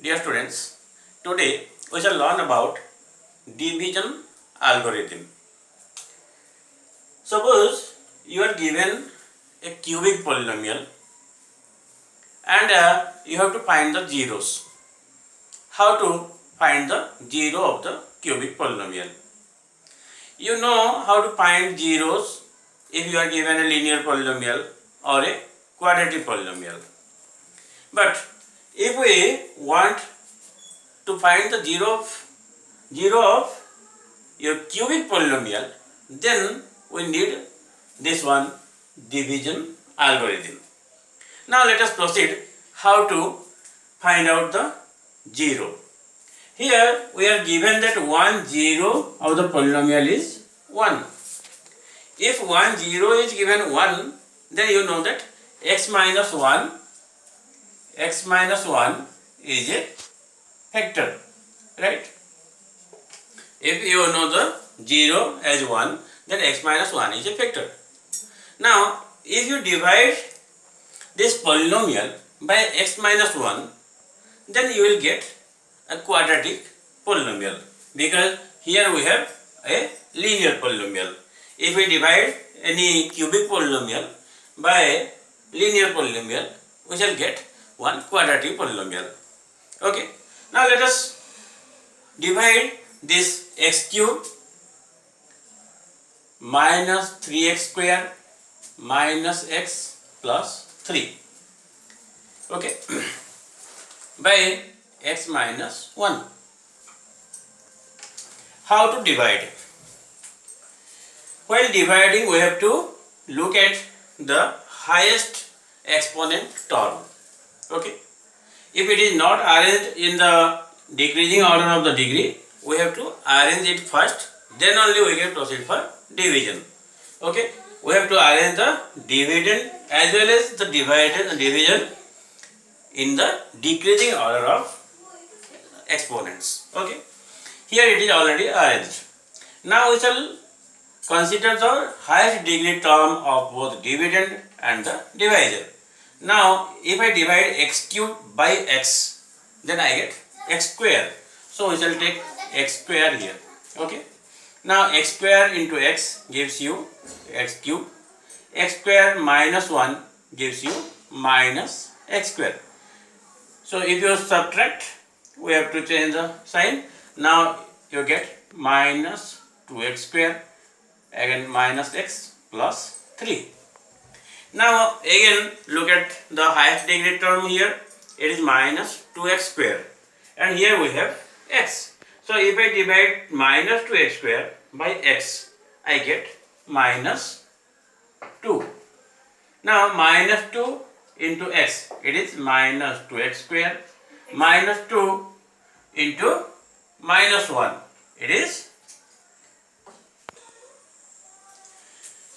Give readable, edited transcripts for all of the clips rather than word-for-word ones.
Dear students, today we shall learn about division algorithm. Suppose you are given a cubic polynomial and you have to find the zeros. How to find the zero of the cubic polynomial? You know how to find zeros if you are given a linear polynomial or a quadratic polynomial. But if we want to find the zero of your cubic polynomial, then we need this one, division algorithm. Now let us proceed how to find out the zero. Here we are given that 1 0 of the polynomial is 1. If 1 0 is given 1, then you know that x minus 1 is a factor, right? If you know the 0 as 1, then x minus 1 is a factor. Now, if you divide this polynomial by x minus 1, then you will get a quadratic polynomial, because here we have a linear polynomial. If we divide any cubic polynomial by linear polynomial, we shall get one quadratic polynomial. Okay. Now let us divide this x cube minus 3x square minus x plus 3, okay, by x minus 1. How to divide? While dividing, we have to look at the highest exponent term. Okay. If it is not arranged in the decreasing order of the degree, we have to arrange it first, then only we can proceed for division. Okay. We have to arrange the dividend as well as the division in the decreasing order of exponents. Okay. Here it is already arranged. Now we shall consider the highest degree term of both dividend and the divisor. Now if I divide x cube by x, then I get x square. So we shall take x square here. Okay. Now x square into x gives you x cube. X square minus 1 gives you minus x square. So if you subtract, we have to change the sign. Now you get minus 2x square, again minus x plus 3. Now again look at the highest degree term here. It is minus 2x square, and here we have x. So if I divide minus 2x square by x, I get minus 2. Now minus 2 into x, it is minus 2x square, minus 2 into minus 1, it is,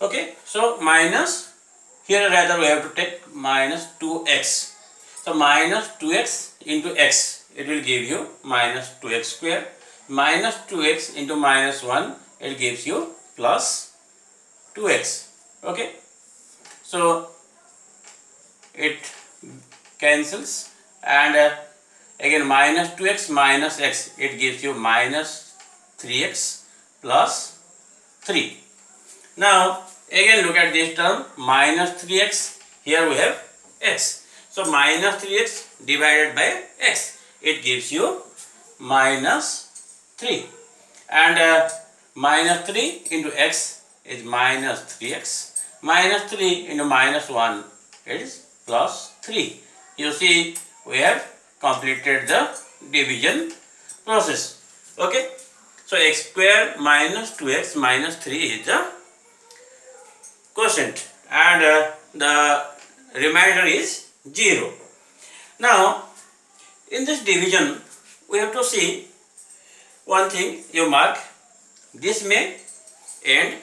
okay, so minus, here rather we have to take minus 2x. So minus 2x into x, it will give you minus 2x square, minus 2x into minus 1, it gives you plus 2x. Okay. So it cancels, and again minus 2x minus x, it gives you minus 3x plus 3. Now again look at this term, minus 3x, here we have x. So minus 3x divided by x, it gives you minus 3, and minus 3 into x is minus 3x, minus 3 into minus 1, it is plus 3. You see, we have completed the division process. Okay. So x square minus 2x minus 3 is the quotient, and the remainder is 0. Now in this division we have to see one thing. You mark, this may end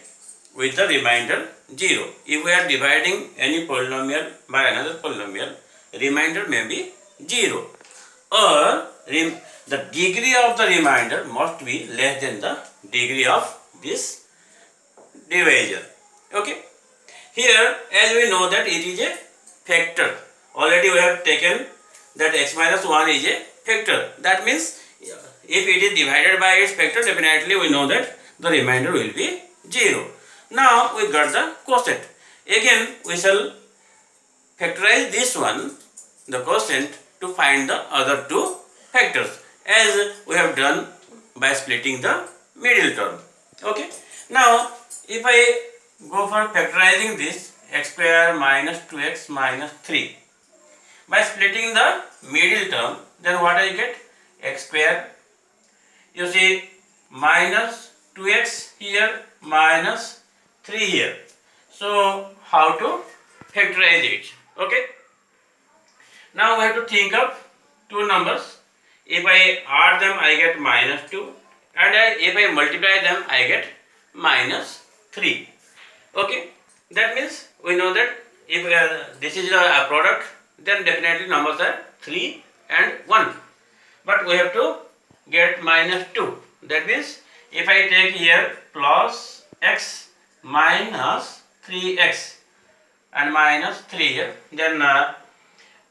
with the remainder 0. If we are dividing any polynomial by another polynomial, remainder may be 0, or the degree of the remainder must be less than the degree of this divisor. Okay. Here, as we know that it is a factor, already we have taken that x minus 1 is a factor. That means if it is divided by its factor, definitely we know that the remainder will be 0. Now we got the quotient. Again we shall factorize this one, the quotient, to find the other two factors, as we have done by splitting the middle term. Okay. Now if I go for factorizing this x square minus 2x minus 3, by splitting the middle term, then what I get? X square, you see, minus 2x here, minus 3 here. So how to factorize it? Okay. Now we have to think of two numbers. If I add them, I get minus 2, and if I multiply them, I get minus 3. Okay. That means we know that if this is a product, then definitely numbers are 3 and 1. But we have to get minus 2. That means if I take here plus x minus 3x and minus 3 here, then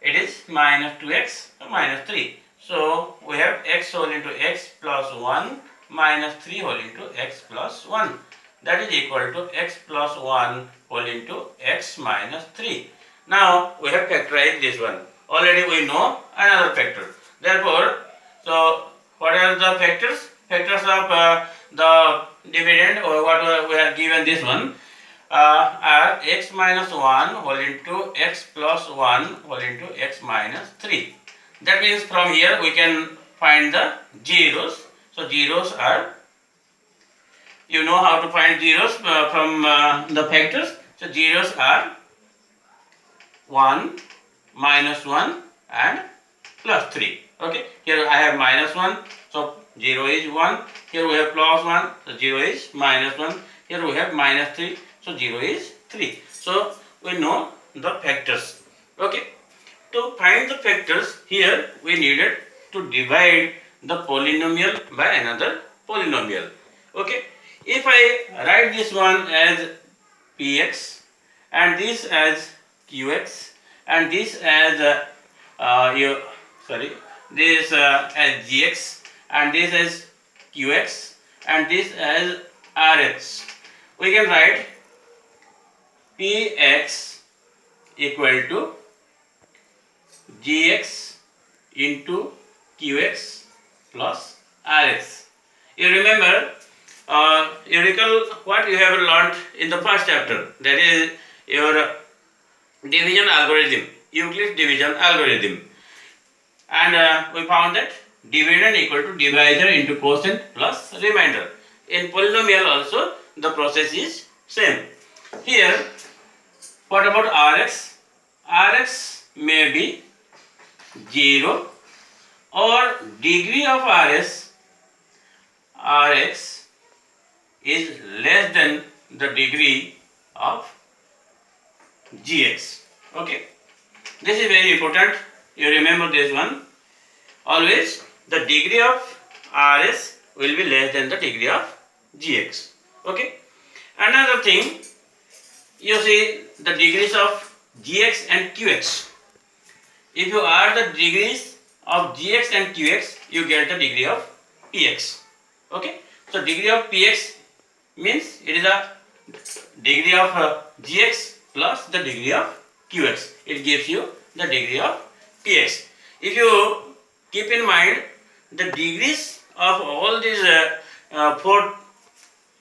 it is minus 2x minus 3. So we have x whole into x plus 1 minus 3 whole into x plus 1. That is equal to x plus 1 whole into x minus 3. Now we have factorized this one. Already we know another factor. Therefore, so what are the factors? Factors of the dividend, or what we have given this one, are x minus 1 whole into x plus 1 whole into x minus 3. That means from here we can find the zeros. So zeros are, you know how to find zeros from the factors. So zeros are 1, minus 1 and plus 3. Okay, here I have minus 1, so 0 is 1. Here we have plus 1, so 0 is minus 1. Here we have minus 3, so 0 is 3. So we know the factors. Okay, to find the factors, here we needed to divide the polynomial by another polynomial. Okay, if I write this one as px and this as qx and this as this as gx and this as qx and this as rx, we can write px equal to gx into qx plus rx. You remember, you recall what you have learnt in the first chapter, that is your division algorithm, Euclid's division algorithm, and we found that dividend equal to divisor into quotient plus remainder. In polynomial also the process is same. Here, what about Rx? Rx may be 0 or degree of Rx is less than the degree of Gx. Okay, this is very important. You remember this one. Always the degree of Rs will be less than the degree of Gx. Okay. Another thing, you see the degrees of Gx and Qx. If you add the degrees of Gx and Qx, you get the degree of Px. Okay. So degree of Px means it is a degree of Gx plus the degree of Qx. It gives you the degree of Px. If you keep in mind the degrees of all these 4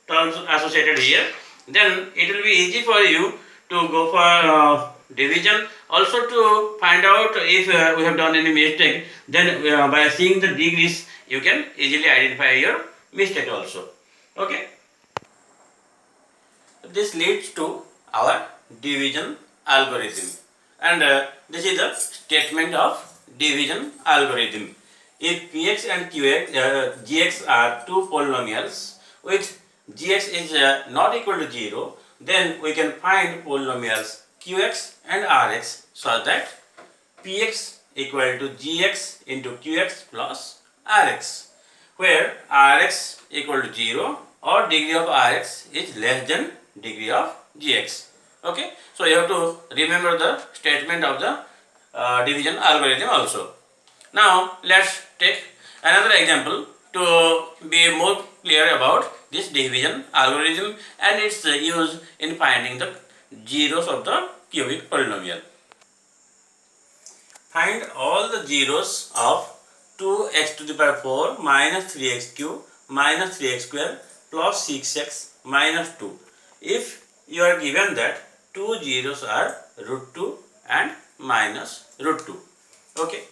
terms associated here, then it will be easy for you to go for division. Also to find out if we have done any mistake, then by seeing the degrees you can easily identify your mistake also. Okay. This leads to our division algorithm, and this is the statement of division algorithm. If Px and Qx, Gx are two polynomials with Gx is not equal to 0, then we can find polynomials Qx and Rx so that Px equal to Gx into Qx plus Rx, where Rx equal to 0 or degree of Rx is less than degree of Gx. Okay, so you have to remember the statement of the division algorithm also. Now let's take another example to be more clear about this division algorithm and its use in finding the zeros of the cubic polynomial. Find all the zeros of 2x to the power 4 minus 3x cube minus 3x square plus 6x minus 2 if you are given that two zeros are root 2 and minus root 2. Okay.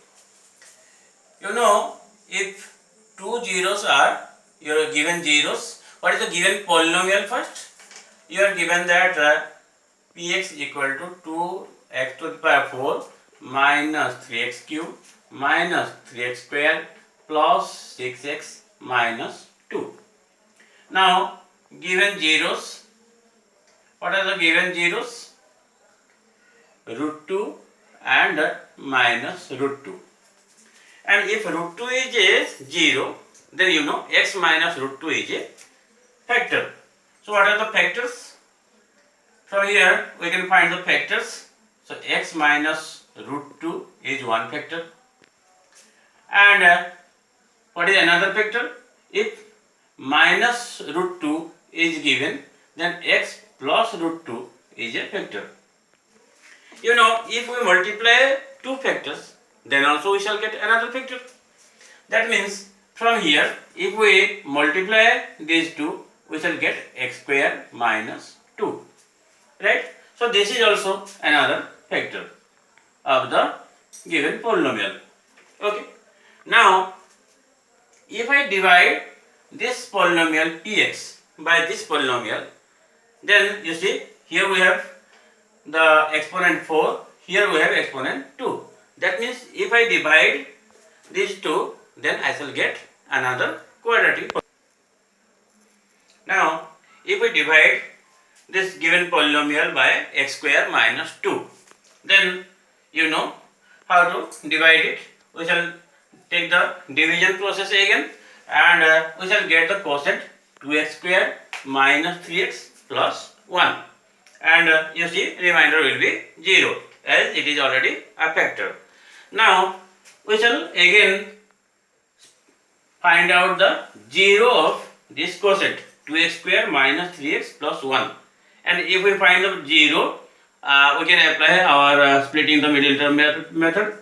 You know, if two zeros are your given zeros, what is the given polynomial first? You are given that px equal to 2x to the power 4 minus 3x cube minus 3x square plus 6x minus 2. Now, given zeros, what are the given zeros? Root 2 and minus root 2. And if root 2 is a 0, then you know x minus root 2 is a factor. So what are the factors? From here we can find the factors. So x minus root 2 is one factor. And what is another factor? If minus root 2 is given, then x plus root 2 is a factor. You know, if we multiply two factors, then also we shall get another factor. That means from here, if we multiply these two, we shall get x square minus 2. Right? So this is also another factor of the given polynomial. Okay. Now, if I divide this polynomial px by this polynomial, then you see here we have the exponent 4, here we have exponent 2. That means if I divide these two, then I shall get another quadratic. Now, if we divide this given polynomial by x square minus 2, then you know how to divide it. We shall take the division process again and we shall get the quotient 2x square minus 3x plus 1. And you see remainder will be 0 as it is already a factor. Now we shall again find out the 0 of this quotient 2x square minus 3x plus 1. And if we find the 0, we can apply our splitting the middle term method,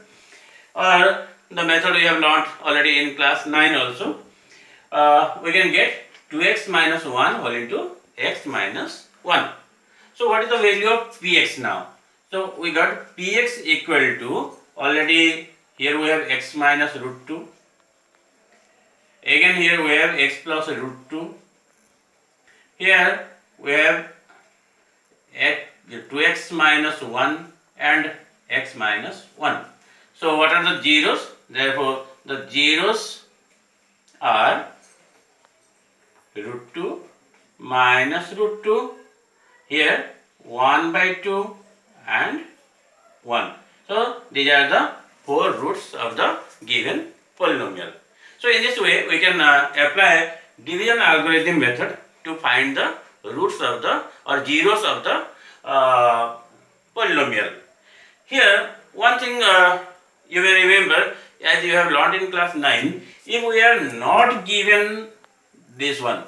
or the method we have learnt already in class 9 also. We can get 2x minus 1 whole into x minus 1. So what is the value of px now? So we got px equal to, already here we have x minus root 2. Again here we have x plus root 2. Here we have 2x minus 1 and x minus 1. So what are the zeros? Therefore the zeros are root 2 minus root 2. Here 1 by 2 and 1. So these are the four roots of the given polynomial. So in this way we can apply division algorithm method to find the roots of the or zeros of the polynomial. Here one thing you may remember, as you have learned in class 9, if we are not given this one,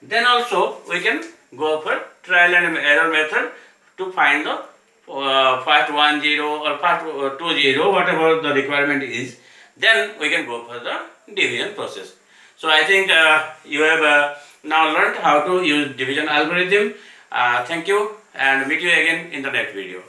then also we can go for trial and error method to find the first 1 0 or first 2 0, whatever the requirement is. Then we can go for the division process. So I think you have now learned how to use division algorithm. Thank you and meet you again in the next video.